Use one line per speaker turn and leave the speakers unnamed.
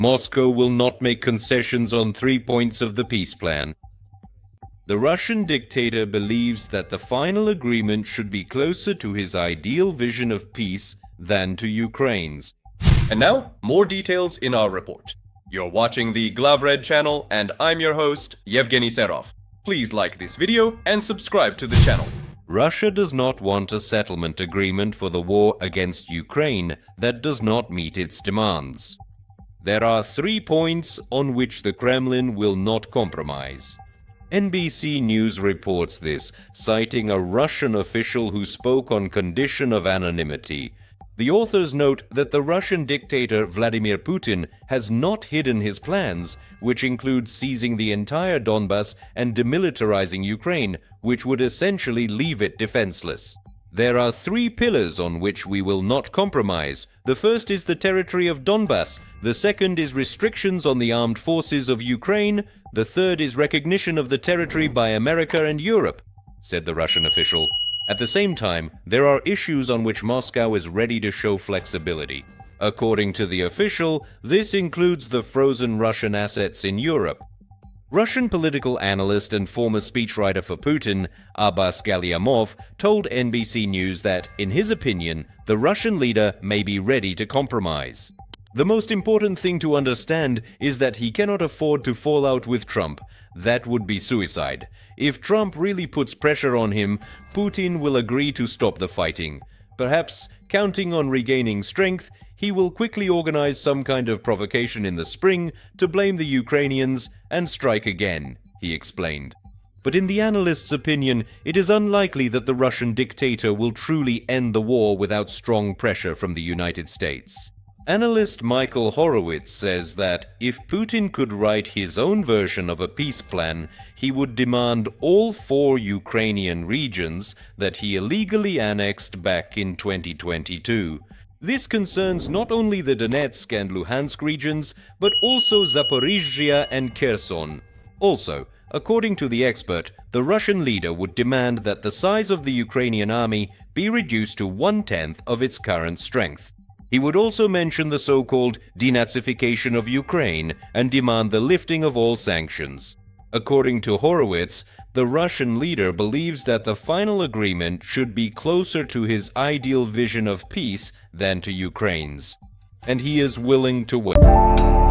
Moscow will not make concessions on 3 points of the peace plan. The Russian dictator believes that the final agreement should be closer to his ideal vision of peace than to Ukraine's.
And now, more details in our report. You're watching the Glavred channel, and I'm your host, Yevgeny Serov. Please like this video and subscribe to the channel.
Russia does not want a settlement agreement for the war against Ukraine that does not meet its demands. There are 3 points on which the Kremlin will not compromise. NBC News reports this, citing a Russian official who spoke on condition of anonymity. The authors note that the Russian dictator Vladimir Putin has not hidden his plans, which include seizing the entire Donbas and demilitarizing Ukraine, which would essentially leave it defenseless. There are 3 pillars on which we will not compromise. The first is the territory of Donbas, the second is restrictions on the armed forces of Ukraine, the third is recognition of the territory by America and Europe, said the Russian official. At the same time, there are issues on which Moscow is ready to show flexibility. According to the official, this includes the frozen Russian assets in Europe. Russian political analyst and former speechwriter for Putin, Abbas Galyamov, told NBC News that, in his opinion, the Russian leader may be ready to compromise. The most important thing to understand is that he cannot afford to fall out with Trump. That would be suicide. If Trump really puts pressure on him, Putin will agree to stop the fighting. Perhaps, counting on regaining strength, he will quickly organize some kind of provocation in the spring to blame the Ukrainians and strike again, he explained. But in the analyst's opinion, it is unlikely that the Russian dictator will truly end the war without strong pressure from the United States. Analyst Michael Horowitz says that if Putin could write his own version of a peace plan, he would demand all 4 Ukrainian regions that he illegally annexed back in 2022. This concerns not only the Donetsk and Luhansk regions, but also Zaporizhzhia and Kherson. Also, according to the expert, the Russian leader would demand that the size of the Ukrainian army be reduced to 1/10 of its current strength. He would also mention the so-called denazification of Ukraine and demand the lifting of all sanctions. According to Horowitz, the Russian leader believes that the final agreement should be closer to his ideal vision of peace than to Ukraine's, and he is willing to wait.